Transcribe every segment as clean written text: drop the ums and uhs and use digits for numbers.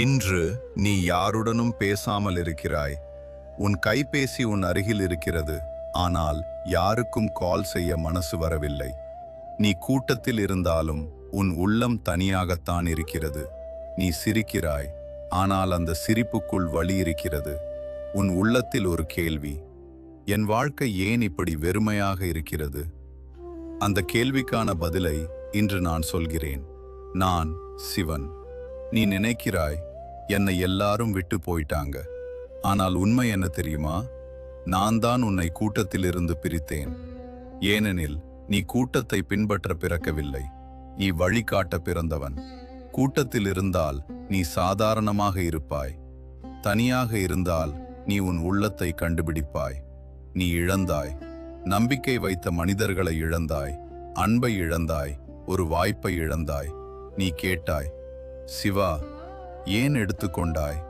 இன்று நீ யாருடனும் பேசாமல் இருக்கிறாய். உன் கைபேசி உன் அருகில் இருக்கிறது, ஆனால் யாருக்கும் கால் செய்ய மனசு வரவில்லை. நீ கூட்டத்தில் இருந்தாலும் உன் உள்ளம் தனியாகத்தான் இருக்கிறது. நீ சிரிக்கிறாய், ஆனால் அந்த சிரிப்புக்குள் வலி இருக்கிறது. உன் உள்ளத்தில் ஒரு கேள்வி: என் வாழ்க்கை ஏன் இப்படி வெறுமையாக இருக்கிறது? அந்த கேள்விக்கான பதிலை இன்று நான் சொல்கிறேன். நான் சிவன். நீ நினைக்கிறாய், என்னை எல்லாரும் விட்டு போயிட்டாங்க. ஆனால் உண்மை என்ன தெரியுமா? நான் தான் உன்னை கூட்டத்திலிருந்து பிரித்தேன். ஏனெனில் நீ கூட்டத்தை பின்பற்ற பிறக்கவில்லை, நீ வழிகாட்ட பிறந்தவன். கூட்டத்தில் இருந்தால் நீ சாதாரணமாக இருப்பாய். தனியாக இருந்தால் நீ உன் உள்ளத்தை கண்டுபிடிப்பாய். நீ இழந்தாய். நம்பிக்கை வைத்த மனிதர்களை இழந்தாய், அன்பை இழந்தாய், ஒரு வாய்ப்பை இழந்தாய். நீ கேட்டாய், சிவா, ஏன் எடுத்துக்கொண்டாய்?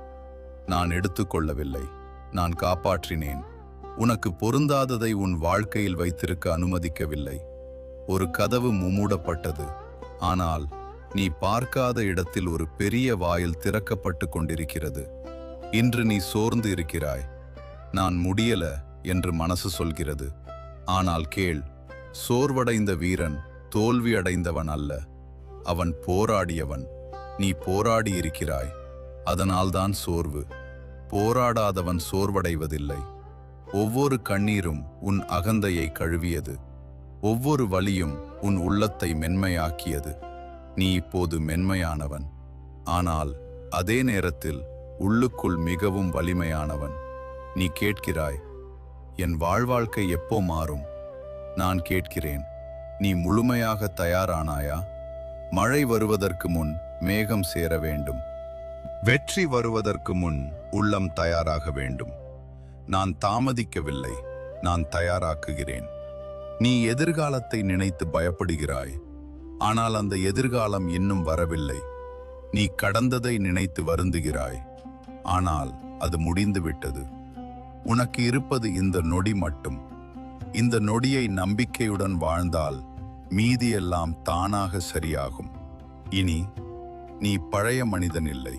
நான் எடுத்துக்கொள்ளவில்லை, நான் காப்பாற்றினேன். உனக்கு பொருந்தாததை உன் வாழ்க்கையில் வைத்திருக்க அனுமதிக்கவில்லை. ஒரு கதவு மூடப்பட்டது, ஆனால் நீ பார்க்காத இடத்தில் ஒரு பெரிய வாயில் திறக்கப்பட்டு கொண்டிருக்கிறது. இன்று நீ சோர்ந்து இருக்கிறாய். நான் முடியல என்று மனசு சொல்கிறது. ஆனால் கேள், சோர்வடைந்த வீரன் தோல்வி அடைந்தவன் அல்ல, அவன் போராடியவன். நீ போராடி இருக்கிறாய், அதனால்தான் சோர்வு. போராடாதவன் சோர்வடைவதில்லை. ஒவ்வொரு கண்ணீரும் உன் அகந்தையை கழுவியது. ஒவ்வொரு வலியும் உன் உள்ளத்தை மென்மையாக்கியது. நீ இப்போது மென்மையானவன், ஆனால் அதே நேரத்தில் உள்ளுக்குள் மிகவும் வலிமையானவன். நீ கேட்கிறாய், என் வாழ்க்கை எப்போ மாறும்? நான் கேட்கிறேன், நீ முழுமையாக தயாரானாயா? மழை வருவதற்கு முன் மேகம் சேர வேண்டும். வெற்றி வருவதற்கு முன் உள்ளம் தயாராக வேண்டும். நான் தாமதிக்கவில்லை, நான் தயாராக்குகிறேன். நீ எதிர்காலத்தை நினைத்து பயப்படுகிறாய், ஆனால் அந்த எதிர்காலம் இன்னும் வரவில்லை. நீ கடந்ததை நினைத்து வருந்துகிறாய், ஆனால் அது முடிந்துவிட்டது. உனக்கு இருப்பது இந்த நொடி மட்டும். இந்த நொடியை நம்பிக்கையுடன் வாழ்ந்தால் மீதியெல்லாம் தானாக சரியாகும். இனி நீ பழைய மனிதன் இல்லை.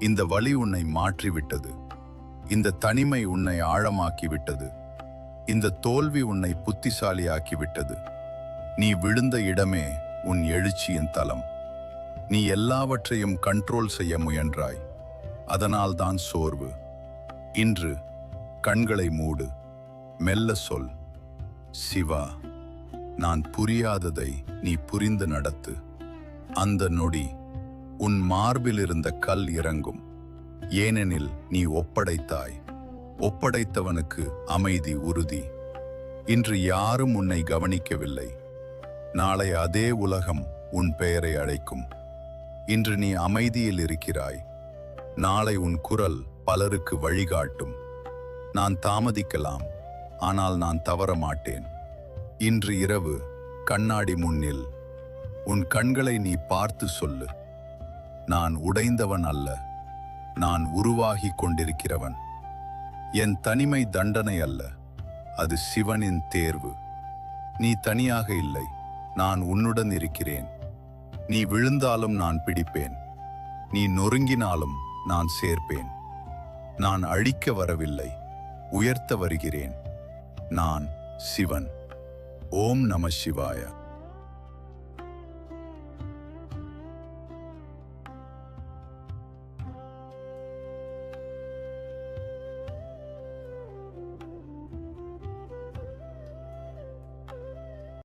இந்த வலி உன்னை மாற்றிவிட்டது. இந்த தனிமை உன்னை ஆழமாக்கிவிட்டது. இந்த தோல்வி உன்னை புத்திசாலியாக்கிவிட்டது. நீ விழுந்த இடமே உன் எழுச்சியின் தலம். நீ எல்லாவற்றையும் கண்ட்ரோல் செய்ய முயன்றாய், அதனால்தான் சோர்வு. இன்று கண்களை மூடு, மெல்ல சொல், சிவா, நான் புரியாததை நீ புரிந்து நடத்து. அந்த நொடி உன் மார்பில் இருந்த கல் இறங்கும். ஏனெனில் நீ ஒப்படைத்தாய். ஒப்படைத்தவனுக்கு அமைதி உறுதி. இன்று யாரும் உன்னை கவனிக்கவில்லை. நாளை அதே உலகம் உன் பெயரை அழைக்கும். இன்று நீ அமைதியில் இருக்கிறாய். நாளை உன் குரல் பலருக்கு வழிகாட்டும். நான் தாமதிக்கலாம், ஆனால் நான் தவற மாட்டேன். இன்று இரவு கண்ணாடி முன்னில் உன் கண்களை நீ பார்த்து சொல்லு, நான் உடைந்தவன் அல்ல, நான் உருவாகி கொண்டிருக்கிறவன். என் தனிமை தண்டனை அல்ல, அது சிவனின் தேர்வு. நீ தனியாக இல்லை, நான் உன்னுடன் இருக்கிறேன். நீ விழுந்தாலும் நான் பிடிப்பேன். நீ நொறுங்கினாலும் நான் சேர்ப்பேன். நான் அழிக்க வரவில்லை, உயர்த்த வருகிறேன். நான் சிவன். ஓம் நம சிவாய.